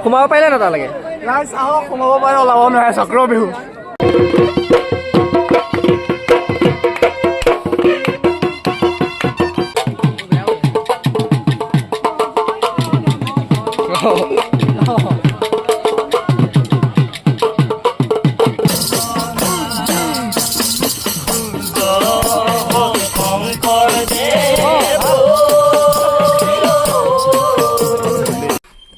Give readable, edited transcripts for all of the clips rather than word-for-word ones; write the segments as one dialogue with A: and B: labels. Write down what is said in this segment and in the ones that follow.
A: সোমাব পাৰিলে ন তালৈকে ৰাইজ আহক সোমাব পাৰে ওলাব নোৱাৰে চক্ৰ বিহু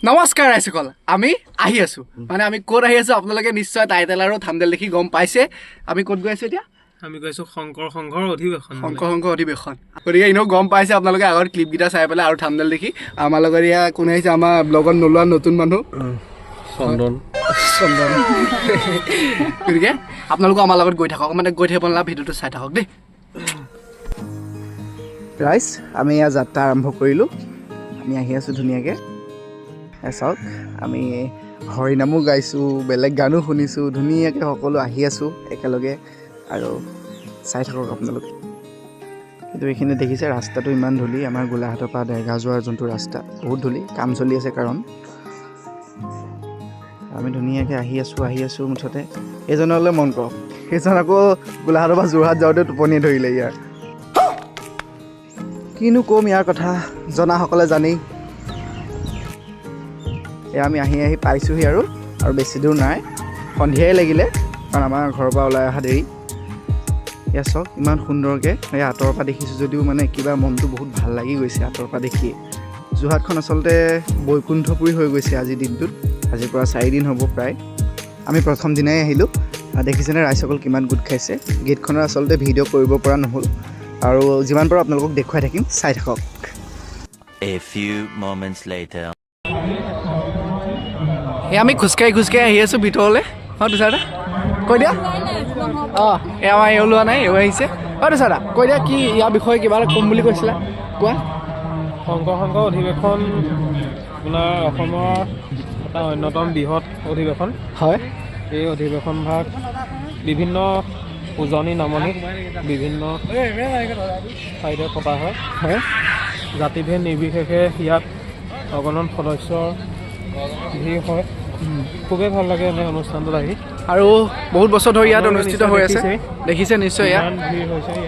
A: নমস্কাৰ ৰাইজসকল আমি আহি আছো মানে আমি ক'ত আহি আছো আপোনালোকে নিশ্চয় টাইটেল আৰু থাম্বনেল দেখি গম পাইছে আমি ক'ত গৈ আছো এতিয়া
B: আমি গৈছো শংকৰ সংঘৰ অধিৱেশন
A: গতিকে এনেও গম পাইছে আপোনালোকে আগৰ ক্লিপকেইটা চাই পেলাই আৰু থাম্বনেল দেখি আমাৰ লগত এয়া কোন আহিছে আমাৰ ব্লগত নোলোৱা নতুন মানুহ চন্দন গতিকে আপোনালোকে আমাৰ লগত গৈ থাকক মানে গৈ থাকিব নালাগে ভিডিঅ'টো চাই থাকক দেই ৰাইজ আমি এয়া যাত্ৰা আৰম্ভ কৰিলোঁ আমি আহি আছোঁ ধুনীয়াকৈ চাওক আমি হৰিনামো গাইছোঁ বেলেগ গানো শুনিছোঁ ধুনীয়াকৈ সকলো আহি আছোঁ একেলগে আৰু চাই থাকক আপোনালোকে কিন্তু এইখিনি দেখিছে ৰাস্তাটো ইমান ধূলি আমাৰ গোলাঘাটৰ পৰা দেৰগাঁও যোৱাৰ যোনটো ৰাস্তা বহুত ধূলি কাম চলি আছে কাৰণ আমি ধুনীয়াকৈ আহি আছোঁ মুঠতে এইজনলৈ মন কৰক সেইজন আকৌ গোলাঘাটৰ পৰা যোৰহাট যাওঁতে টোপনিয়ে ধৰিলে ইয়াৰ কিনো ক'ম ইয়াৰ কথা জনাসকলে জানেই এয়া আমি আহি পাইছোঁহি আৰু বেছি দূৰ নাই সন্ধিয়াই লাগিলে কাৰণ আমাৰ ঘৰৰ পৰা ওলাই অহা দেৰি এয়া চাওক ইমান সুন্দৰকৈ এই আঁতৰৰ পৰা দেখিছোঁ যদিও মানে কিবা মনটো বহুত ভাল লাগি গৈছে আঁতৰৰ পৰা দেখিয়ে যোৰহাটখন আচলতে বৈকুণ্ঠপুৰী হৈ গৈছে আজিৰ দিনটোত আজিৰ পৰা 4 দিন হ'ব প্ৰায় আমি প্ৰথম দিনাই আহিলোঁ দেখিছেনে ৰাইজসকল কিমান গোট খাইছে গেটখনৰ আচলতে ভিডিঅ' কৰিব পৰা নহ'ল আৰু যিমান পাৰোঁ আপোনালোকক দেখুৱাই থাকিম চাই থাকক
C: A few moments later
A: এয়া আমি খোজকাঢ়ি আহি আছোঁ ভিতৰলৈ হয় তুষাৰদা কৈ দিয়া অঁ এয়া আমাৰ এই ওলোৱা নাই এও আহিছে হয় তুষাৰদা কৈ দিয়া কি ইয়াৰ বিষয়ে কিবা এটা ক'ম বুলি কৈছিলা কোৱা
B: শংকৰ সংঘ অধিৱেশন আপোনাৰ অসমৰ এটা অন্যতম বৃহৎ অধিৱেশন
A: হয়
B: এই অধিৱেশন ভাগ বিভিন্ন উজনি নামনিত বিভিন্ন ঠাইতে পতা হয় জাতিভেদ নিৰ্বিশেষে ইয়াত অগণন সদস্যৰ ভিৰ হয় খুবেই ভাল লাগে এনে অনুষ্ঠানটোত আহি
A: আৰু বহুত বছৰ ধৰি ইয়াত অনুষ্ঠিত হৈ আছে দেখিছে নিশ্চয় ইয়াত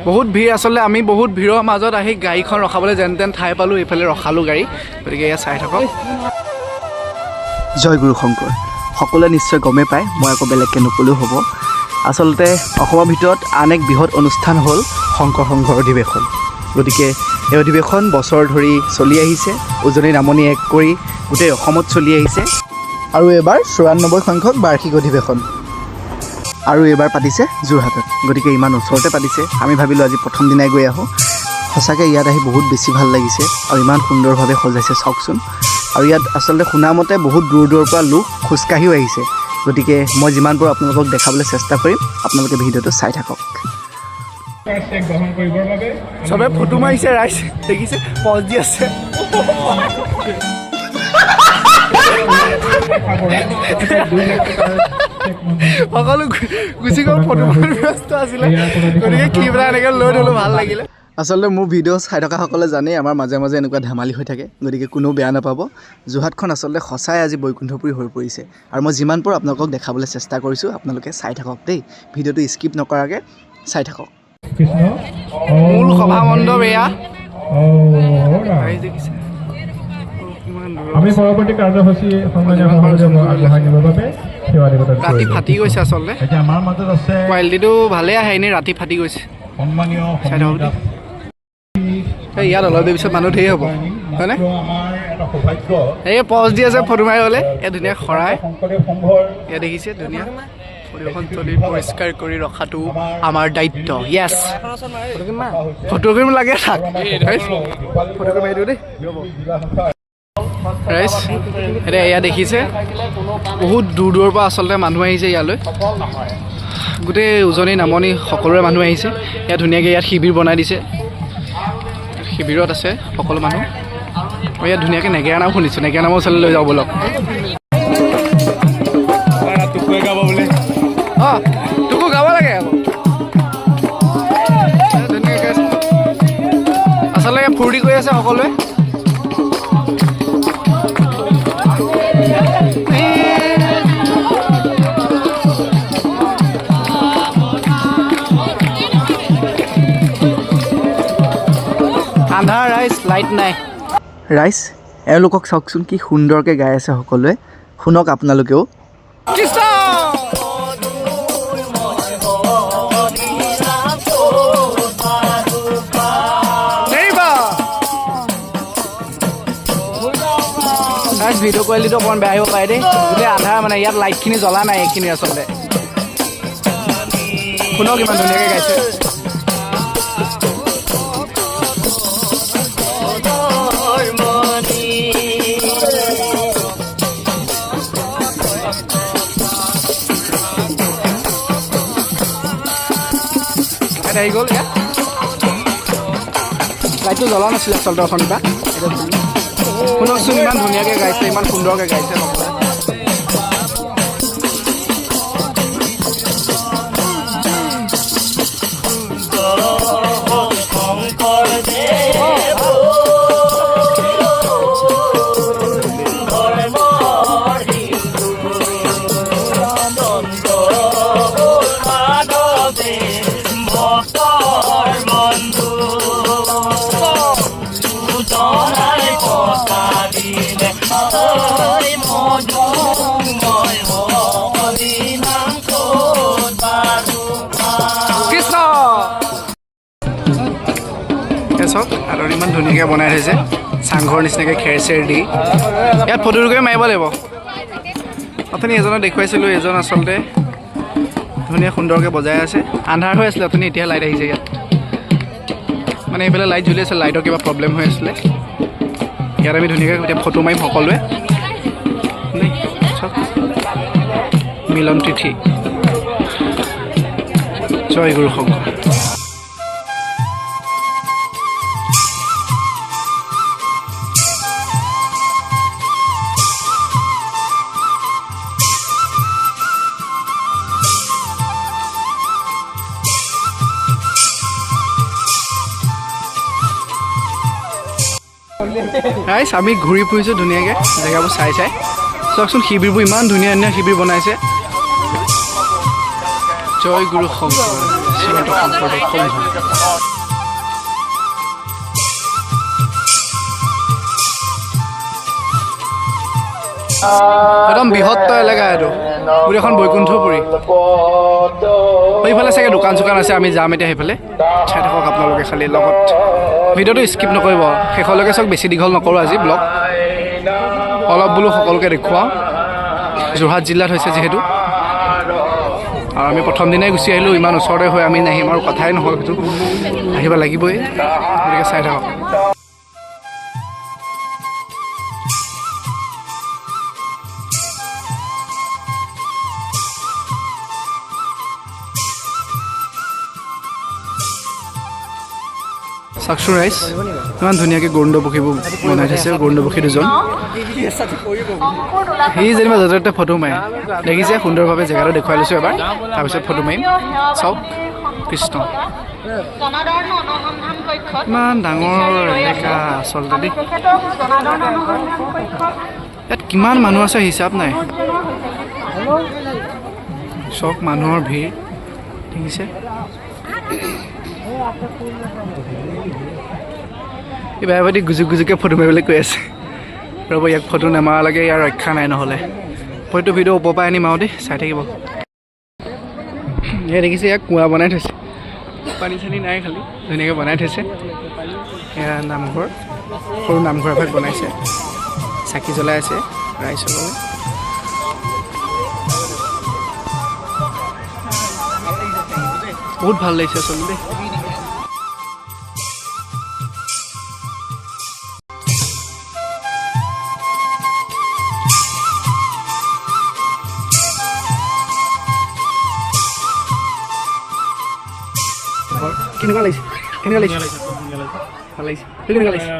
A: বহুত ভিৰ আচলতে আমি বহুত ভিৰৰ মাজত আহি গাড়ীখন ৰখাবলৈ যেন তেন ঠাই পালোঁ এইফালে ৰখালোঁ গাড়ী গতিকে এয়া চাই থাকক জয় গুৰু শংকৰ সকলোৱে নিশ্চয় গমেই পায় মই আকৌ বেলেগকৈ নক'লেও হ'ব আচলতে অসমৰ ভিতৰত আন এক বৃহৎ অনুষ্ঠান হ'ল শংকৰ সংঘৰ অধিৱেশন গতিকে এই অধিৱেশন বছৰ ধৰি চলি আহিছে উজনি নামনি এক কৰি গোটেই অসমত চলি আহিছে আৰু এইবাৰ 94 সংখ্যক বাৰ্ষিক অধিৱেশন আৰু এইবাৰ পাতিছে যোৰহাটত গতিকে ইমান ওচৰতে পাতিছে আমি ভাবিলোঁ আজি প্ৰথম দিনাই গৈ আহোঁ সঁচাকৈ ইয়াত আহি বহুত বেছি ভাল লাগিছে আৰু ইমান সুন্দৰভাৱে সজাইছে চাওকচোন আৰু ইয়াত আচলতে শুনামতে বহুত দূৰ দূৰৰ পৰা লোক খোজকাঢ়িও আহিছে গতিকে মই যিমান পাৰোঁ আপোনালোকক দেখাবলৈ চেষ্টা কৰিম আপোনালোকে ভিডিঅ'টো চাই থাকক চবে ফটো মাৰিছে ৰাইজ দেখিছে পজ দি আছে সকলো গুচি গ'ল ফটো মাৰি ব্যস্ত আছিলে গতিকে ক্লিপ এটা এনেকৈ লৈ থ'লোঁ ভাল লাগিলে আচলতে মোৰ ভিডিঅ' চাই থকাসকলে জানেই আমাৰ মাজে মাজে এনেকুৱা ধেমালি হৈ থাকে গতিকে কোনেও বেয়া নাপাব যোৰহাটখন আচলতে সঁচাই আজি বৈকুণ্ঠপুৰী হৈ পৰিছে আৰু মই যিমান পাৰোঁ আপোনালোকক দেখাবলৈ চেষ্টা কৰিছোঁ আপোনালোকে চাই থাকক দেই ভিডিঅ'টো স্কিপ নকৰাকৈ চাই থাকক মূল সভামণ্ডপ এয়া দেখিছে
D: আমি পৰৱৰ্তী কাৰ্যসূচী
A: ৰাতি ফাটি গৈছে আচলতে
D: আমাৰ মাজত আছে
A: কোৱালিটিটো ভালেই আহে এনেই ৰাতি ফাটি গৈছে
D: সন্মানীয়
A: ইয়াত অলপ দেৰি পিছত মানুহ ধেৰ হ'ব হয়নে
D: আমাৰ এটা সৌভাগ্য
A: এই পজ দি আছে ফটো মাৰিবলৈ এই ধুনীয়া শৰাই
D: শংকৰদেৱ সংঘৰ
A: ইয়াত দেখিছে ধুনীয়া পৰিৱেশনস্থলী পৰিষ্কাৰ কৰি ৰখাটো আমাৰ দায়িত্ব য়েছ ফটোগ্ৰাফী লাগে থাক ফটোগ্ৰাফী মাৰি দিওঁ দেই ৰাইজ এতিয়া এয়া দেখিছে বহুত দূৰ দূৰৰ পৰা আচলতে মানুহ আহিছে ইয়ালৈ গোটেই উজনি নামনি সকলোৰে মানুহ আহিছে ইয়াত ধুনীয়াকৈ ইয়াত শিবিৰ বনাই দিছে শিবিৰত আছে সকলো মানুহ মই ইয়াত ধুনীয়াকৈ নেগেৰা নাম শুনিছোঁ নেগেৰা নামৰ ওচৰলৈ লৈ যাওঁ বলক অঁ তোকো গাব লাগে আকৌ ধুনীয়াকৈ ফূৰ্তি কৰি আছে সকলোৱে। আন্ধাৰ ৰাইজ, লাইট নাই। ৰাইজ এওঁলোকক চাওকচোন কি সুন্দৰকৈ গাই আছে সকলোৱে। শুনক আপোনালোকেও। ভিডিঅ' কোৱালিটিটো অকণমান বেয়া আহিব পাৰে দেই, গোটেই আন্ধাৰ মানে ইয়াত লাইটখিনি জ্বলা নাই এইখিনি আচলতে। শুনক ইমান ধুনীয়াকৈ গাইছে। আহি গ'ল ইয়াত লাইটটো জ্বলা নাছিলে আচলতে অথনিৰ পৰা। শুনকচোন ইমান ধুনীয়াকৈ গাইছে, ইমান সুন্দৰকৈ গাইছে সকলোৱে। চাওক আৰু ইমান ধুনীয়াকৈ বনাই থৈছে চাংঘৰ নিচিনাকৈ খেৰ চেৰ দি। ইয়াত ফটো দুকপি মাৰিব লাগিব। অথনি এজনক দেখুৱাইছিলোঁ, এজন আচলতে ধুনীয়া সুন্দৰকৈ বজাই আছে। আন্ধাৰ হৈ আছিলে অথনি, এতিয়া লাইট আহিছে ইয়াত। মানে এইফালে লাইট জ্বলি আছে, লাইটৰ কিবা প্ৰব্লেম হৈ আছিলে। ইয়াত আমি ধুনীয়াকৈ এতিয়া ফটো মাৰিম সকলোৱে। চাওক মিলন তিথি, জয় গুৰু শংকৰ। ৰাইজ আমি ঘূৰি ফুৰিছোঁ ধুনীয়াকৈ জেগাবোৰ চাই চাই। চাওকচোন শিবিৰবোৰ ইমান ধুনীয়া ধুনীয়া শিবিৰ বনাইছে। জয় গুৰু শংকৰ, শ্ৰীমন্ত শংকৰদেৱ সংঘ। একদম বৃহত্তৰ এলেকা এইটো, গোটেইখন বৈকুণ্ঠপুৰী। সেইফালে চাগে দোকান চোকান আছে, আমি যাম এতিয়া সেইফালে। চাই থাকক আপোনালোকে খালি লগত। ভিডিঅ'টো স্কিপ নকৰিব শেষলৈকে, চাওক বেছি দীঘল নকৰোঁ আজি ব্লগ। অলপ বোলো সকলোকে দেখুৱাওঁ। যোৰহাট জিলাত হৈছে যিহেতু, আৰু আমি প্ৰথম দিনাই গুচি আহিলোঁ। ইমান ওচৰতে হৈ আমি নাহিম আৰু কথাই নহ'ল, সেইটো আহিব লাগিবই। গতিকে চাই থাকক। চাওকচোন ৰাইজ ইমান ধুনীয়াকৈ গৰুণ্ডপক্ষীবোৰ বনাই থৈছে। গৰুণ্ডপক্ষী দুজন, সি যেনিবা য'তে ত'তে ফটো মাৰে। দেখিছে সুন্দৰভাৱে জেগাটো দেখুৱাই লৈছোঁ এবাৰ, তাৰপিছত ফটো মাৰিম। চাওক কৃষ্ণ, ইমান ডাঙৰ এলেকা আচলতে দেই। ইয়াত কিমান মানুহ আছে হিচাপ নাই। চব মানুহৰ ভিৰ দেখিছে। এই বাই বাই গুজুক গুজুকে ফটো মাৰিবলৈ কৈ আছে। ৰ'ব ইয়াক ফটো নামাৰালৈকে ইয়াৰ ৰক্ষা নাই। নহ'লে ফটো ভিডিঅ' ওপৰৰ পৰা আনিম আৰু দেই, চাই থাকিব। এয়া দেখিছে ইয়াক কুঁৱা বনাই থৈছে, পানী চানী নাই, খালি ধুনীয়াকৈ বনাই থৈছে। এয়া নামঘৰ, সৰু নামঘৰ এভাগ বনাইছে। চাকি জ্বলাই আছে ৰাইজসকলে। বহুত ভাল লাগিছে আচলতে দেই। কেনেকুৱা লাগিছে? কেনেকুৱা লাগিছে? ভাল লাগিছে। কেনেকুৱা লাগিছে?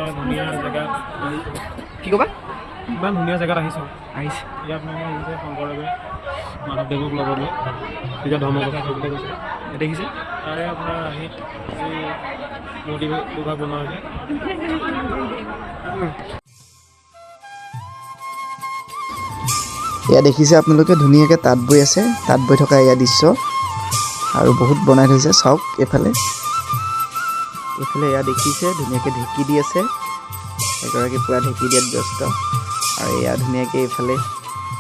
A: কি ক'বা?
B: ইমান ধুনীয়া জেগাত আহিছোঁ।
A: আহিছে
B: ইয়াত মানে আহিছে শংকৰদেৱে মাধৱদেৱক লগত লৈ তেতিয়া ধৰ্মঘট কৰিবলৈ গৈছে।
A: দেখিছে
B: তাৰে আপোনাৰ আহি এই মূৰ্তি দুভাগ বনোৱা হৈছে।
A: এয়া দেখিছে আপোনালোকে ধুনীয়াকৈ তাঁত বৈ আছে, তাঁত বৈ থকা এয়া দৃশ্য আৰু বহুত বনাই থৈছে। চাওক এইফালে এয়া দেখিছে ধুনীয়াকৈ ঢেঁকী দি আছে, এগৰাকী পূৰা ঢেঁকী দিয়াত ব্যস্ত। আৰু এয়া ধুনীয়াকৈ এইফালে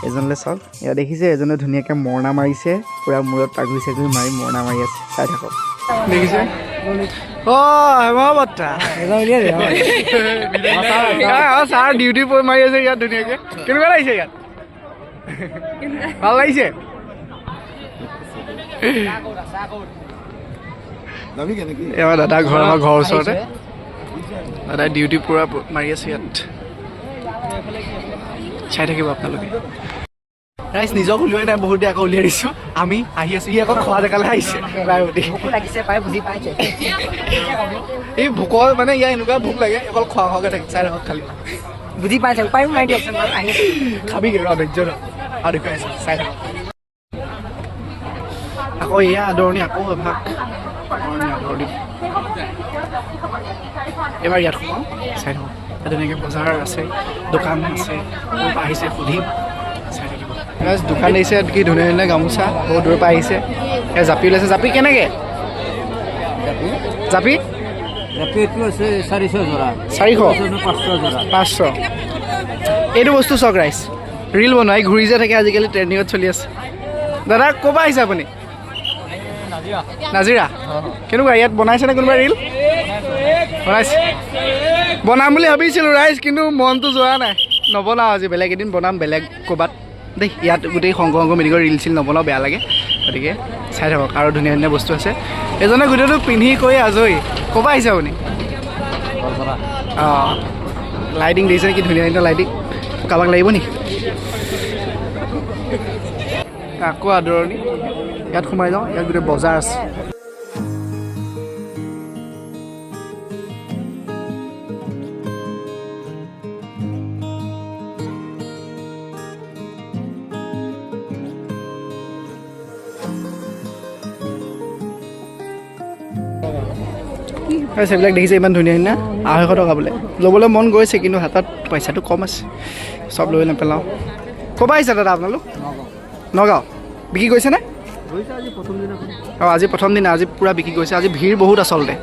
A: এজনলৈ চাওক, এয়া দেখিছে এজনে ধুনীয়াকৈ মৰণা মাৰিছে, পূৰা মূৰত পাগুৰি চাগুৰি মাৰি মৰণা মাৰি আছে। চাই থাকক দেখিছে। বৰ্তা ছাৰ ডিউটি মাৰি আছে ইয়াত ধুনীয়াকৈ। কেনেকুৱা লাগিছে ইয়াত? ভাল লাগিছে? এবাৰ দাদা ঘৰ আমাৰ ঘৰৰ ওচৰতে দাদাই ডিউটি পূৰা মাৰি আছে ইয়াত। চাই থাকিব আপোনালোকে। ৰাইজ নিজক উলিওৱাই নাই, বহুত দেৰি আকৌ উলিয়াই দিছোঁ। আমি আহি আছোঁ, সি আকৌ খোৱা জেগালৈ আহিছে। এই ভোকৰ মানে ইয়াৰ এনেকুৱা ভোক লাগে, অকল খোৱা খোৱাকৈ থাকে। চাই থাকক খালি
E: বুজি পাইছে উপায়ো নাই দিয়কচোন।
A: খাবিগৈ ৰ ধৈৰ্য ৰ আৰু দেখুৱাই আছোঁ। চাই থাকক আকৌ এয়া আদৰণি, আকৌ এভাগ আদৰণি। এবাৰ ইয়াত সোমাওঁ, চাই থাকক। তেনেকৈ বজাৰ আছে, দোকান আছে, আহিছে সুধিম। চাই থাকিব দোকান দিছে, কি ধুনীয়া ধুনীয়া গামোচা বহুত দূৰৰ পৰা আহিছে। এই জাপি ওলাইছে। জাপি কেনেকৈ? জাপি 400 এইটো বস্তু চাওক ৰাইজ, ৰিল বনাই ঘূৰি যে থাকে, আজিকালি ট্ৰেণ্ডিঙত চলি আছে। দাদা ক'ৰ পৰা আহিছে আপুনি? নাজিৰা। কেনেকুৱা ইয়াত বনাইছেনে কোনোবা ৰিল? বনাইছে। বনাম বুলি ভাবিছিলোঁ ৰাইজ, কিন্তু মনটো যোৱা নাই। নবনাওঁ আজি, বেলেগ এদিন বনাম বেলেগ ক'ৰবাত দেই। ইয়াত গোটেই শংকৰ মেডিকেল ৰিল চিল নবনাওঁ, বেয়া লাগে। গতিকে চাই থাকক, আৰু ধুনীয়া ধুনীয়া বস্তু আছে। এজনে গোটেইটো পিন্ধি কৰি আজৰি। ক'ৰ পৰা আহিছে আপুনি? অঁ, লাইটিং দিছে নেকি? ধুনীয়া ধুনীয়া লাইটিং। কাৰোবাক লাগিব নেকি? আকৌ আদৰণি। ইয়াত সোমাই যাওঁ, ইয়াত গোটেই বজাৰ আছে। সেইবিলাক দেখিছে ইমান ধুনীয়া ধুনীয়া, 250 টকা বোলে। ল'বলৈ মন গৈছে, কিন্তু হাতত পইচাটো কম আছে, চব লৈ নেপেলাওঁ। ক'ৰ পৰা আহিছে দাদা আপোনালোক? নগাঁও। বিক্ৰী কৰিছেনে? অঁ, আজি প্ৰথম দিনা, আজি পূৰা বিক্ৰী কৰিছে। আজি ভিৰ বহুত আচলতে,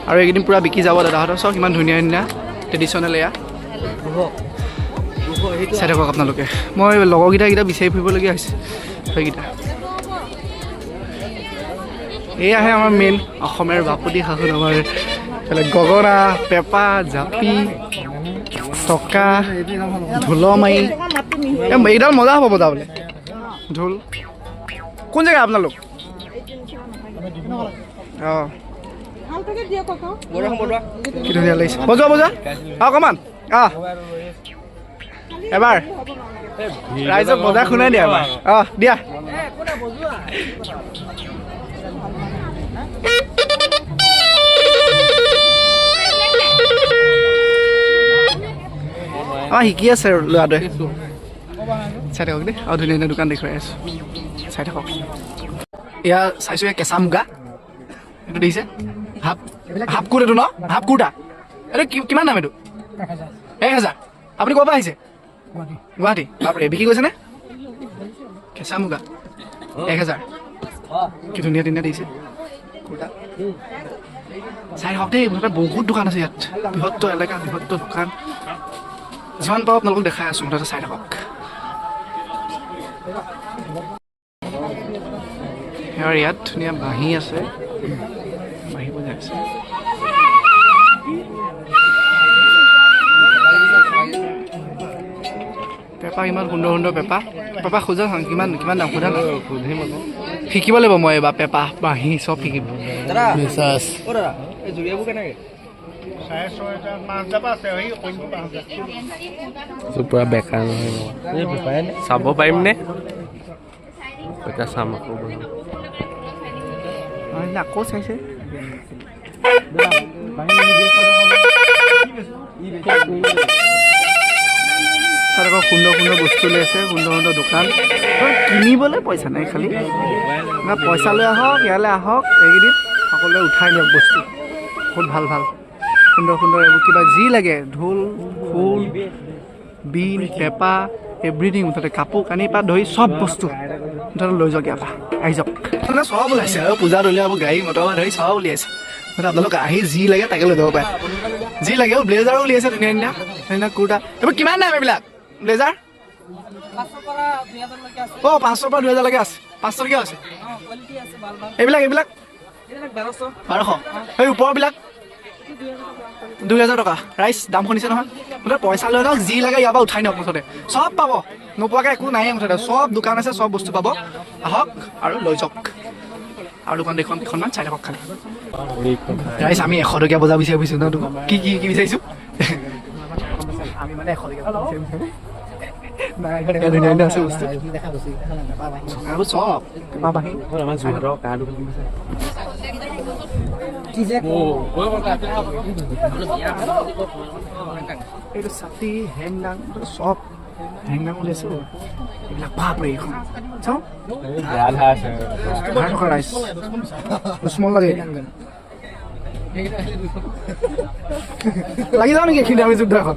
A: আৰু এইকেইদিন পূৰা বিক্ৰী যাব দাদাহঁতৰ। চব ইমান ধুনীয়া ধুনীয়া ট্ৰেডিশ্যনেল এয়া। চাই থাকক আপোনালোকে। মই লগৰকেইটা বিচাৰি ফুৰিবলগীয়া হৈছে। সেইকেইটা এয়াহে আমাৰ মেইন অসমীয়াৰ বাপুতি সাহোন। আমাৰ এইফালে গগনা, পেঁপা, জাপি, টকা, ঢোলমাৰি। এইডাল মজা হ'ব বজাবলৈ ঢোল। কোন জেগা আপোনালোক? অঁ, কি ধুনীয়া লাগিছে। বজোৱা বজোৱা অকণমান। অঁ, এবাৰ ৰাইজক বজাৰ শুনাই দিয়া এবাৰ। অঁ, দিয়া। অঁ, শিকি আছে ল'ৰাটোৱে। চাই থাকক দেই, আৰু ধুনীয়া ধুনীয়া দোকান দেখুৱাই আছোঁ। চাই থাকক। এয়া চাইছোঁ, এয়া কেঁচা মুগা। এইটো দেখিছে? হাফ কুৰ্ট এইটো ন? হাফ কুৰ্তা এইটো কিমান দাম? এইটো 1000। আপুনি ক'ৰ পৰা আহিছে? গুৱাহাটী। বাপৰে, বিক্ৰী কৰিছেনে? কেঁচা মুগা 1000। কি ধুনীয়া ধুনীয়া দিছে কুৰ্তা। চাই থাকক দেই, বহুত দোকান আছে ইয়াত। বৃহত্তৰ এলেকা, বৃহত্তৰ দোকান। যিমান পাৰোঁ আপোনালোকক দেখাই আছোঁ, মুঠতে চাই থাকক। আৰু ইয়াত ধুনীয়া বাঁহী আছে, বাঁহী বজাই আছে। পেঁপা ইমান সুন্দৰ সুন্দৰ পেঁপা। পেঁপা খোজা কিমান কিমান দাম? সোধা শিকিব লাগিব মই এবাৰ। পেঁপা বাঁহী চব শিকিব।
B: পুৰা বেকাৰ নহয়, চাব পাৰিম নে? এতিয়া চাম আকৌ।
A: আকৌ চাইছে। সুন্দৰ সুন্দৰ বস্তু লৈ আছে, সুন্দৰ সুন্দৰ দোকান। কিনিবলৈ পইচা নাই, খালি পইচা লৈ আহক, ইয়ালৈ আহক, এইকেইদিন সকলোৱে উঠাই নিয়ক বস্তু। বহুত ভাল ভাল সুন্দৰ সুন্দৰ এইবোৰ কিবা যি লাগে, ঢোল, খোল, বিন, পেঁপা, এভৰিথিং, মুঠতে কাপোৰ কানিৰ পৰা ধৰি চব বস্তু মুঠতে লৈ যাওক ইয়াৰ পৰা। আহি যাওক, মানে চব ওলাইছে আৰু পূজাত উলিয়াব, গাড়ী মটৰ ধৰি চব উলিয়াইছে। মানে আপোনালোক আহি যি লাগে তাকে লৈ যাব পাৰে, যি লাগে। ব্লেজাৰো উলিয়াইছে ধুনীয়া ধুনীয়া ধুনীয়া কুৰ্তা। এইবোৰ কিমান দাম এইবিলাক ব্লেজাৰ? 500 পৰা 2000লৈকে আছে। 500লৈকে আছে এইবিলাক। এইবিলাক 1200। সেই ওপৰবিলাক 2000 টকা। ৰাইচ দাম শুনিছে নহয়। মুঠতে পইচা লৈ লওক, যি লাগে ইয়াৰ পৰা উঠাই নিয়ক। মুঠতে চব পাব, নোপোৱাকৈ একো নাই। মুঠতে চব দোকান আছে, চব বস্তু পাব। আহক আৰু লৈ যাওক। আৰু দোকান কেইখনমান চাই থাকক খালি। ৰাইচ আমি 100 টকীয়া বজাৰ বিচাৰি ফুৰিছোঁ ন। কি কি কি বিচাৰিছোঁ? আমি মানে 100 টকীয়া ধুনীয়া ধুনীয়া আছে বস্তু আৰু চব পাবাহি। এইটো ছাতি, হেংদাং, চব হেংদাং উলিয়াইছো। এইবিলাক বাপৰে, এইখন চাওঁ 12 টকা ৰাইচ। স্মল লাগে, লাগি যাওঁ নেকি এইখিনি আমি যুদ্ধ এখন?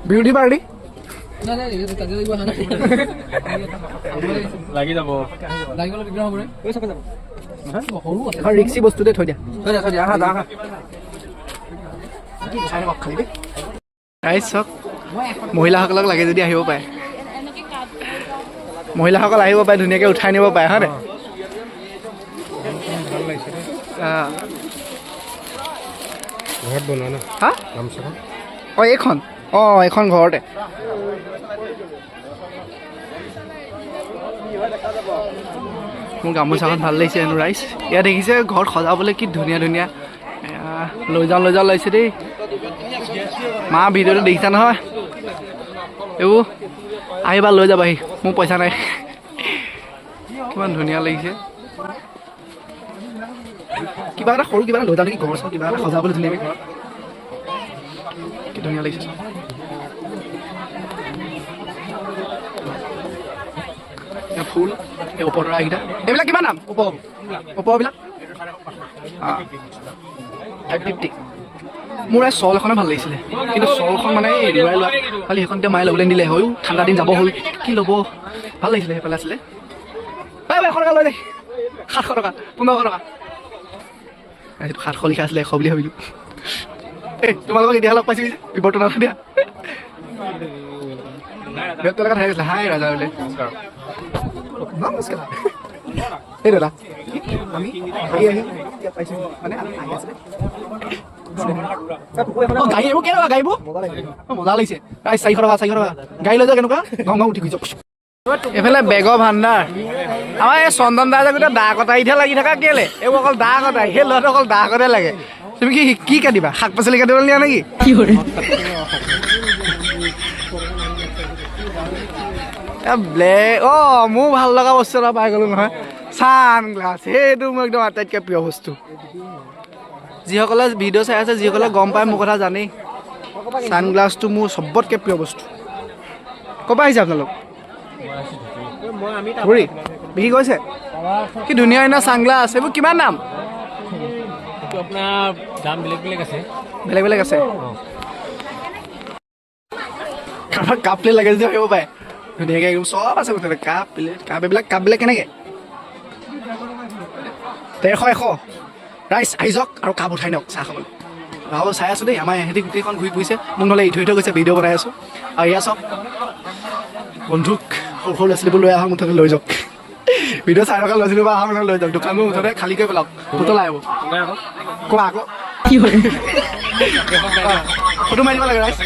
A: বিউটি পাৰ্টি
B: লাগি যাব।
A: ৰিক্সি বস্তুতে থৈ দিয়া। ৰাইজ চাওক, মহিলাসকলক লাগে যদি আহিব পাৰে, মহিলাসকল আহিব পাৰে, ধুনীয়াকৈ উঠাই নিব পাৰে, হয় নাই?
B: ঘৰত বনোৱা ন
A: হা?
B: গামোচাখন?
A: অঁ এইখন, এইখন ঘৰতে। মোৰ গামোচাখন ভাল লাগিছে হেনো ৰাইজ। ইয়াত দেখিছে ঘৰত সজাবলৈ কি ধুনীয়া ধুনীয়া। লৈ যাওঁ লাগিছে দেই। মা ভিডিঅ'টো দেখিছা নহয়? এইবোৰ আহিবা, লৈ যাবাহি, মোৰ পইচা নাই। কিমান ধুনীয়া লাগিছে। কিবা এটা সৰু কিবা এটা লৈ যাওঁ নেকি? ঘৰ চৰ কিবা এটা সজাবলৈ ধুনীয়াকৈ ঘৰত। কি ধুনীয়া লাগিছে। ফুল, এই ওপৰৰ এইকেইটা, এইবিলাক কিমান দাম? ওপৰবিলাক 550। মোৰ এই শ্বল এখনে ভাল লাগিছিলে, কিন্তু শ্বলখন মানে এৰুৱাই লোৱা, খালি সেইখন এতিয়া মায়ে ল'বলৈ নিলে। হয়ো ঠাণ্ডা দিন যাব হ'ল, কি ল'ব? ভাল লাগিছিলে, সেইফালে আছিলে। 100 টকা লৈ দে। 700 টকা, 1500 টকা। সেইটো 700 লিখা আছিলে, 100 বুলি ভাবিলোঁ। তোমালোকক এতিয়া লগ পাইছোঁ, বিৱৰ্তন দিয়া। ব্যক্তিগত ঠাই গৈছিলে। হাই ৰাজা বোলে, নমস্কাৰ। এই দাদা, আমি আহি পাইছোঁ মানে আহি আছিলে। গাড়ী এইবোৰ কেনেকুৱা? গাড়ীবোৰ মজা লাগিছে। 400 টকা, 400 টকা। গাড়ী লৈ যাওঁ কেনেকুৱা? ঘং উঠি গৈছে। এইফালে বেগৰ ভাণ্ডাৰ। আমাৰ এই চন্দন দা যে গোটেই দা কটাৰীতহে লাগি থকা কেলে? এইবোৰ অকল দা কটাৰী। সেই ল'ৰাটো অকল দা কটাই লাগে। তুমি কি কাটিবা? শাক পাচলি কাটিবলৈ নিয়া নেকি? মোৰ ভাল লগা বস্তু এটা পাই গ'লো নহয়, ছানগ্লাছ। সেইটো মোৰ একদম আটাইতকৈ প্ৰিয় বস্তু। যিসকলে ভিডিঅ' চাই আছে, যিসকলে গম পায় মোৰ কথা জানেই, ছানগ্লাছটো মোৰ চবতকৈ প্ৰিয় বস্তু। ক'ৰ পৰা আহিছে আপোনালোক? ঘূৰি বিক্ৰী কৰিছে? কি ধুনীয়া ধুনীয়া ছানগ্লাছ। এইবোৰ কিমান দাম?
B: আপোনাৰ দাম বেলেগ বেলেগ আছে।
A: বেলেগ বেলেগ আছে। কাৰোবাক কাপ প্লেট লাগে যদি আহিব পাৰে, ধুনীয়াকৈ একদম চব আছে মুঠতে। কাপ প্লেট, কাপবিলাক কেনেকৈ? 150, 100। ৰাইচ আহি যাওক আৰু কাপ উঠাই নিয়ক চাহ খাবলৈ। ভাবো চাই আছোঁ দেই, আমাৰ ইহঁতি গোটেইখন ঘূৰি ফুৰিছে, মোক নহ'লে থৈ গৈছে। ভিডিঅ' বনাই আছোঁ। আৰু এয়া চাওক, বন্ধুক সৰু সৰু ল'ৰা ছোৱালীবোৰ লৈ আহক, মুঠতে লৈ যাওক। ভিডিঅ' চাই থকা ল'ৰা ছোৱালীবোৰ আহক, মুঠতে লৈ যাওক। দোকানবোৰ মুঠতে খালী কৰি পেলাওক, পুতলা আহিব। কোৱা আকৌ ফটো মাৰি দিব লাগে ৰাইজ।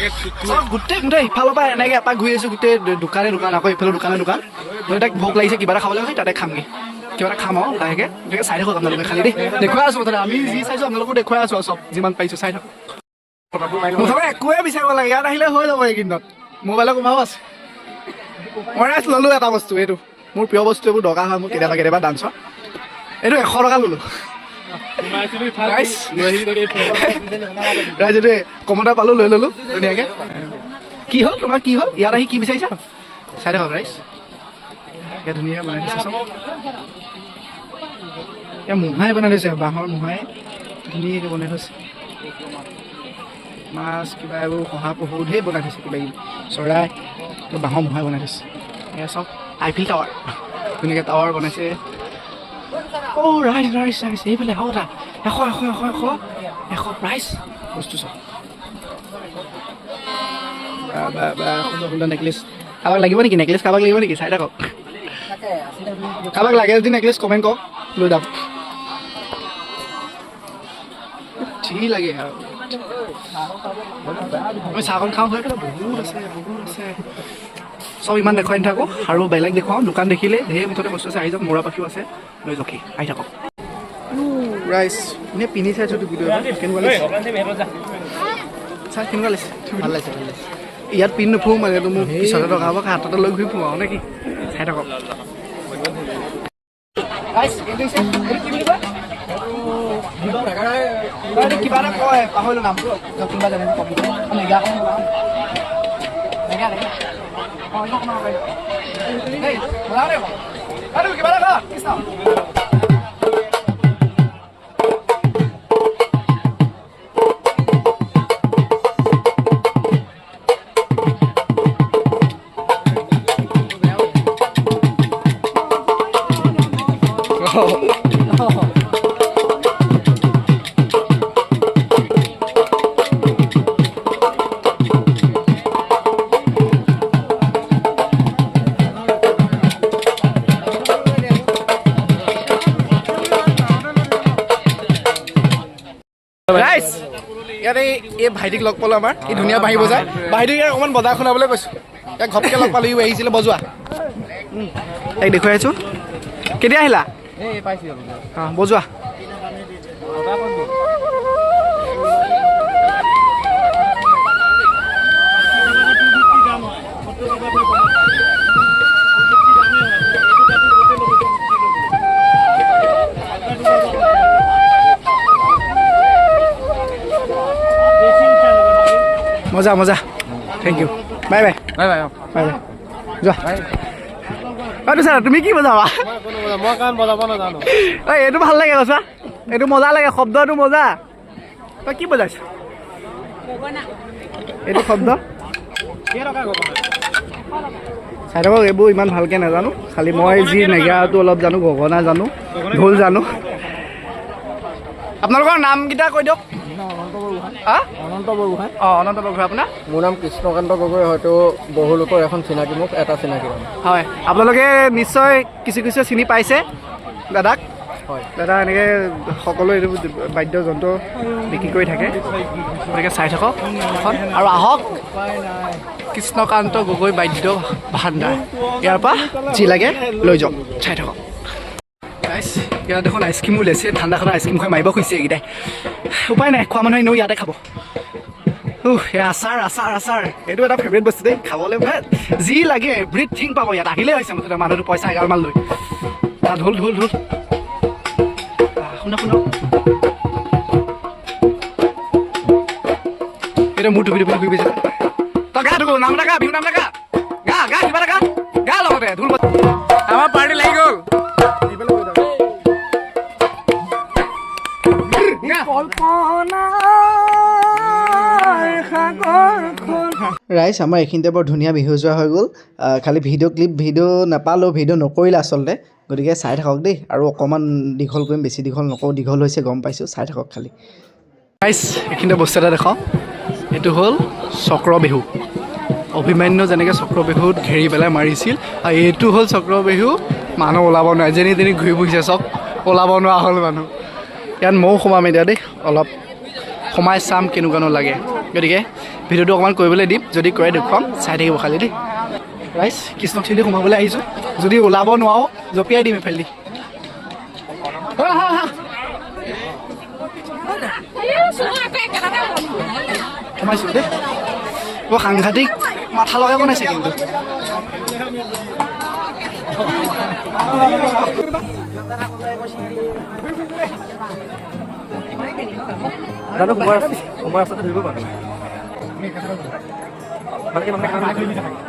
A: চব গোটেই ইফালৰ পৰা এনেকৈ এপাক ঘূৰি আহিছোঁ, গোটেই দোকানে দোকান, আকৌ ইফালে দোকানে দোকান। তাক ভোক লাগিছে, কিবা এটা খাবলৈ হয়, তাতে খামগৈ। কিবা এটা খাম আৰু লাহেকৈ। গতিকে চাই থাকক আপোনালোকে খালি দেই। দেখুৱাই আছোঁ মুঠতে, আমি যি চাইছোঁ আপোনালোকো দেখুৱাই আছোঁ আৰু চব যিমান পাৰিছোঁ চাই থাকক। মুঠতে একোৱে বিচাৰিব লাগে, ইয়াত আহিলে হৈ যাব। এইকেইদিনত মোবাইলৰ কোভাও আছে। মই ৰাইজ ল'লোঁ এটা বস্তু, এইটো মোৰ প্ৰিয় বস্তু। এইবোৰ দৰকাৰ হয় মোৰ কেতিয়াবা কেতিয়াবা ডান্সত। এইটো 100 টকা ল'লোঁ। ৰাইজ এইটো কমতে পালোঁ, লৈ ল'লোঁ ধুনীয়াকৈ। কি হ'ল তোমাৰ কি হ'ল ইয়াত আহি কি বিচাৰিছা চাই থাকক ৰাইজ এয়া ধুনীয়া বনাই দিছে চব এয়া মোহাই বনাই দিছে বাঁহৰ মোহাই ধুনীয়াকৈ বনাই থৈছে মাছ কিবা এইবোৰ শহাপহু ঢেৰ বনাই থৈছে কিবা কিবি চৰাই বাঁহৰ মোহাই বনাই থৈছে এয়া চব আইফিল টাৱাৰ ধুনীয়াকৈ টাৱাৰ বনাইছে অ' ৰাইজ ৰাইজ ৰাইজ এইফালে এশ এটা এশ প্ৰাইচ বস্তু চব সুন্দৰ সুন্দৰ নেকলেছ কাৰোবাক লাগিব নেকি নেকলেছ কাৰোবাক লাগিব নেকি চাই থাকক কাৰোবাক লাগে যদি নেকলেছ কমেণ্ট কৰক লৈ যাম ঠিক লাগে আৰু মই চাহকণ খাওঁ হৈ পেলাই বহুত আছে চব ইমান দেখুৱাই নাথাকোঁ আৰু বেলেগ দেখুৱাওঁ দোকান দেখিলে ঢেৰ মুঠতে বস্তু আছে আহি যাওক মৰা পাখিও আছে লৈ জখি আহি থাকক ৰাইচ এনেই পিন্ধি চাইছোঁ ভিডিঅ' কেনেকুৱা লাগিছে চাই কেনেকুৱা লাগিছে ভাল লাগিছে ইয়াত পিন্ধি নুফুৰো মানে মোক পিছতে টকা হ'ব হাততে লৈ ঘূৰি ফুৰোঁ আৰু নে কি চাই থাকক কিবা এটা কয় পাহৰিলোঁ নামটো কোনোবা জানে কিবা এটা ৰাইজ ইয়াত এই ভাইটিক লগ পালোঁ আমাৰ এই ধুনীয়া বাঁহী বজায় ভাইটিক অকণমান বজাৰ শুনাবলৈ কৈছোঁ ইয়াক ঘপকৈ লগ পালোঁ ইও আহিছিলে বজোৱা তাইক দেখুৱাই আছোঁ কেতিয়া আহিলা অঁ বজোৱা মজা মজা thank U bye bye bye bye bye bye যোৱা এইটো ছাৰ তুমি কি বজাবা
B: মই কাৰণ বজাব নাজানো
A: ঐ এইটো ভাল লাগে কৈছা এইটো মজা লাগে শব্দটো মজা তই কি বজাইছ এইটো শব্দ চাই থাকক এইবোৰ ইমান ভালকৈ নাজানো খালি মই যি নেগেৰাটো অলপ জানো গগনা জানো ঢোল জানো আপোনালোকৰ নামকেইটা কৈ দিয়ক
B: অনন্ত বৰগোহাঁই
A: অঁ অনন্ত বৰগোহাঁই আপোনাৰ
B: মোৰ নাম কৃষ্ণকান্ত গগৈ হয়তো বহু লোকৰ এখন চিনাকি মোক এটা চিনাকি
A: হয় আপোনালোকে নিশ্চয় কিছু কিছু চিনি পাইছে দাদাক
B: হয়
A: দাদা এনেকৈ সকলো এইটো বাদ্যযন্ত্ৰ বিক্ৰী কৰি থাকে গতিকে চাই থাকক এখন আৰু আহক কৃষ্ণকান্ত গগৈ বাদ্য ভাণ্ডাৰ ইয়াৰ পৰা যি লাগে লৈ যাওক চাই থাকক ৰাইজ ইয়াত দেখোন আইচক্ৰীম ওলাইছে ঠাণ্ডাখনৰ আইচক্ৰীম খাই মাৰিব খুজিছে এইকেইটাই উপায় নাই খোৱা মানুহে এনেও ইয়াতে খাব আচাৰ আচাৰ আচাৰ এইটো এটা ফেভৰেট বস্তু দেই খাবলৈ ভাল যি লাগে এভৰিথিং পাব ইয়াত আহিলে হৈছে মুঠতে মানুহটো পইচা এগালমান লৈ ঢোল ঢোল ঢোল শুনা শুনা এইটো মোৰ টুপি টুপি টুপি পিছে তই গা ঢোল নাম এটা গা বিহু নাম এটা গা গা কিবা এটা গা লগতে ঢোল আমাৰ পাৰ্টি লাগি গ'ল ৰাইজ আমাৰ এইখিনিতে বৰ ধুনীয়া বিহু যোৱা হৈ গ'ল খালি ভিডিঅ' নাপালোঁ ভিডিঅ' নকৰিলে আচলতে গতিকে চাই থাকক দেই আৰু অকণমান দীঘল কৰিম বেছি দীঘল নকৰোঁ দীঘল হৈছে গম পাইছোঁ চাই থাকক খালি ৰাইজ এইখিনিতে বস্তু এটা দেখাওঁ এইটো হ'ল চক্ৰ বিহু অভিমন্যু যেনেকৈ চক্ৰ বিহুত ঘেৰি পেলাই মাৰিছিল আৰু এইটো হ'ল চক্ৰ বিহু মানুহ ওলাব নোৱাৰে যেনি তেনি ঘূৰি ফুৰিছে চব ওলাব নোৱাৰা হ'ল মানুহ ইয়াত ময়ো সোমাম এতিয়া দেই অলপ সোমাই চাম কেনেকুৱানো লাগে গতিকে ভিডিঅ'টো অকণমান কৰিবলৈ দিম যদি কৰে দেখুৱাম চাই থাকিব খালি দেই ৰাইজ কৃষ্ণথিলি সোমাবলৈ আহিছোঁ যদি ওলাব নোৱাৰো জঁপিয়াই দিম এইফালেদি সোমাইছোঁ দেই বৰ সাংঘাতিক মাথা লগাই বনাইছে কিন্তু দাদা সময় আছে ধৰিব পাৰোঁ ভালকৈ মানুহে খানা খাই থাকে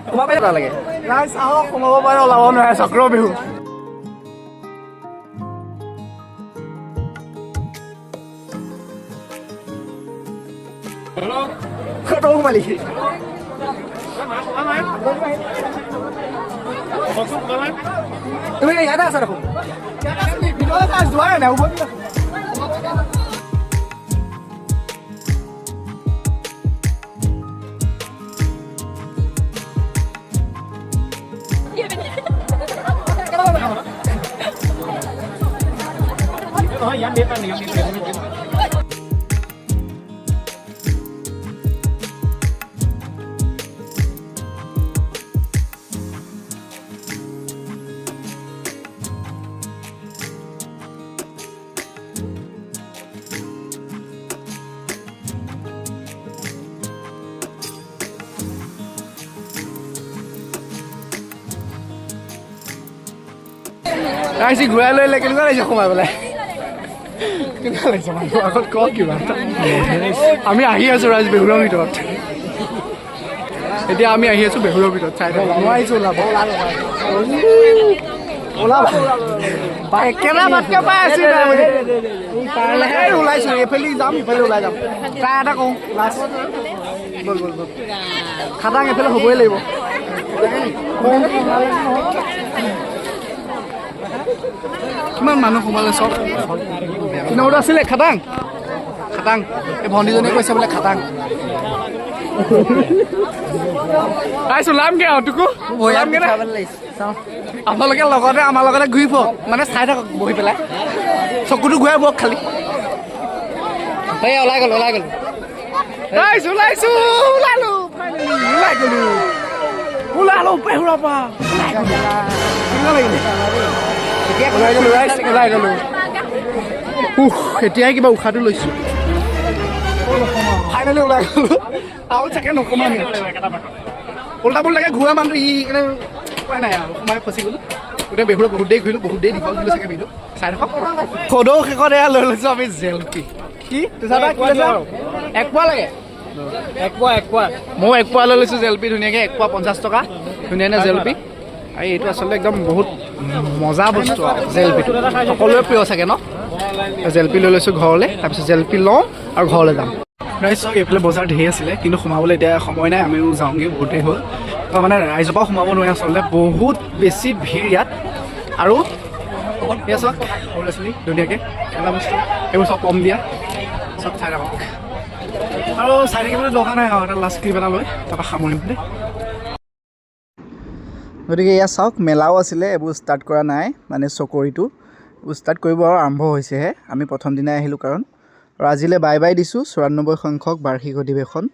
A: সোমাব পাৰিলে লাগে ৰাইজ আহক সোমাব পাৰে ওলাব নোৱাৰে চক্ৰ বিহু কত সোমালি তুমি ইয়াতে আছা দেখোন যোৱাই নাই ৰাইজী ঘূৰাই লৈ আহিলে কেনেকুৱা লাগিছে সোমাই পেলাই কেনেকুৱা লাগিছে মানুহ আগত কওক কিবা আমি আহি আছোঁ ৰাইজ বেহুৰৰ ভিতৰত এতিয়া আমি আহি আছোঁ বেহুৰৰ ভিতৰত চাই থাকক মই আহিছোঁ ওলাব ওলাব একেবাৰে মাতকৈ পাই আছোঁ ওলাইছোঁ এইফালে যাম ইফালে ওলাই যাম ট্ৰাই এটা কওঁ লাষ্ট বল বল বল খাটাং এইফালে হ'বই লাগিব কিমান মানুহ সোমালে চব কিনাৰটো আছিলে খাটাং খাটাং এই ভণ্টিজনীয়ে কৈছে বোলে খাটাং আহিছোঁ লামগে আৰু তোকো আপোনালোকে লগতে আমাৰ লগতে ঘূৰি ফুৰক মানে চাই থাকক বহি পেলাই চকুটো ঘূৰাই বওক খালি ওলাই গ'লো আহিছোঁ ওলাইছোঁ ওলালো বেহুৰৰ পৰা ওলাই গ'লো এতিয়াই কিবা উশাহটো লৈছোঁ ফাইনেলি ওলাই গ'লো আৰু চাগে নকমাম উল্টা পুল্টাকৈ ঘূৰা মানুহটো ই কাৰণে উপায় নাই আৰু সোমাই ফচি গ'লো গোটেই বেহুৰত বহুত দেৰি ঘূৰিলোঁ বহুত দেৰি দীঘল দিলোঁ চাগে ভিডিঅ' চাই থাকক সদৌ শেষত এয়া লৈ লৈছোঁ আমি জেলপি কি এক পোৱা লাগে ময়ো এক পোৱা লৈ লৈছোঁ জেলপি ধুনীয়াকৈ 1 পোৱা 50 টকা ধুনীয়া জেলপি আৰু এইটো আচলতে একদম বহুত মজা বস্তু আৰু জেলপিটো সকলোৰে প্ৰিয় চাগে ন জেলপি লৈ লৈছোঁ ঘৰলৈ তাৰপিছত জেলপি লওঁ আৰু ঘৰলৈ যাম ৰাইজ এইফালে বজাৰ ধেৰ আছিলে কিন্তু সোমাবলৈ এতিয়া সময় নাই আমিও যাওঁগৈ বহুত দেৰি হ'ল মানে ৰাইজৰ পৰা সোমাব নোৱাৰে আচলতে বহুত বেছি ভিৰ ইয়াত আৰু এয়া চাওক সৰু ল'ৰা ছোৱালী ধুনীয়াকৈ খেলা বস্তু এইবোৰ চব কম দিয়া চব চাই থাকক আৰু চাই থাকিবলৈ দৰকাৰ নাই আৰু এটা লাষ্ট ক্লিপ এটা লৈ তাৰপৰা সামৰিম দেই গতিকে এয়া চাওক মেলাও আছিলে এইবোৰ ষ্টাৰ্ট কৰা নাই মানে চকৰিটো এইবোৰ ষ্টাৰ্ট কৰিব আৰু আৰম্ভ হৈছেহে আমি প্ৰথম দিনাই আহিলোঁ কাৰণ আৰু আজিলৈ বাই বাই দিছোঁ 94 সংখ্যক বাৰ্ষিক অধিৱেশন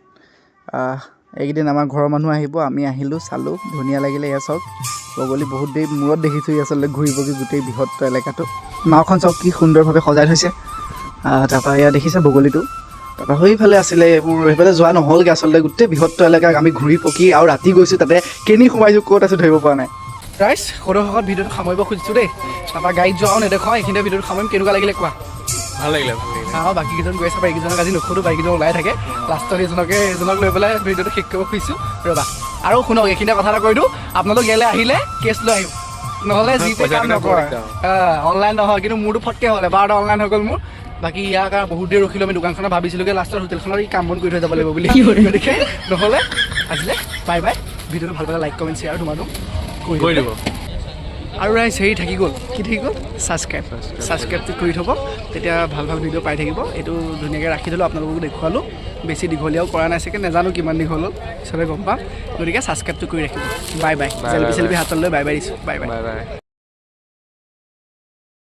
A: এইকেইদিন আমাৰ ঘৰৰ মানুহ আহিব আমি আহিলোঁ চালোঁ ধুনীয়া লাগিলে এয়া চাওক বগলী বহুত দেৰি মূৰত দেখিছোঁ আচলতে ঘূৰি পকি গোটেই বৃহত্ত এলেকাটো নাওখন চাওক কি সুন্দৰভাৱে সজাই থৈছে তাৰপৰা এয়া দেখিছে বগলীটো তাৰপৰা সেইফালে আছিলে এইবোৰ সেইফালে যোৱা নহ'লগৈ আচলতে গোটেই বৃহত্ত এলেকাক আমি ঘূৰি পকি আৰু ৰাতি গৈছোঁ তাতে কেনি সোমাইছোঁ ক'ত আছোঁ ধৰিব পৰা নাই ৰাইজ সদৌ শেষত ভিডিঅ'টো সামৰিব খুজিছোঁ দেই তাৰপৰা গাড়ীত যোৱাও নেদেখাওঁ এইখিনিতে ভিডিঅ'টো সামৰিম কেনেকুৱা লাগিলে কোৱা
B: ভাল লাগিলে
A: বাকীকেইজন গৈ আছে বাকীকেইজনক আজি নুসুধো বাকীকেইজন ওলাই থাকে লাষ্টত এজনক লৈ পেলাই ভিডিঅ'টো শেষ কৰিব খুজিছোঁ ৰ'বা আৰু শুনক এইখিনিতে কথা এটা কৈ দিওঁ আপোনালোক ইয়ালৈ আহিলে কেছ লৈ আহিব নহ'লে যি কাম নকৰে অনলাইন নহয় কিন্তু মোৰতো ফটকৈ হ'লে 12টা অনলাইন হৈ গ'ল মোৰ বাকী ইয়াৰ কাৰণে বহুত দেৰি ৰখিলোঁ আমি দোকানখনত ভাবিছিলোঁগৈ লাষ্টত হোটেলখনৰ ই কাম বন কৰি থৈ যাব লাগিব বুলি গতিকে নহ'লে আজিলে বাই বাই ভিডিঅ'টো ভাল পালে লাইক কমেণ্ট শ্বেয়াৰ তোমালোক কৰি দিব আৰু ৰাইজ হেৰি থাকি গ'ল কি থাকি গ'ল ছাবস্ক্ৰাইবটো কৰি থ'ব তেতিয়া ভাল ভাল ভিডিঅ' পাই থাকিব এইটো ধুনীয়াকৈ ৰাখি থ'লোঁ আপোনালোকক দেখুৱালোঁ বেছি দীঘলীয়াও কৰা নাই চাগে নাজানো কিমান দীঘল হ'ল পিছতে গম পাম গতিকে ছাবস্ক্ৰাইবটো কৰি ৰাখিব বাই বাই জেলপি চেলপি হাতত লৈ বাই বাই দিছোঁ বাই বাই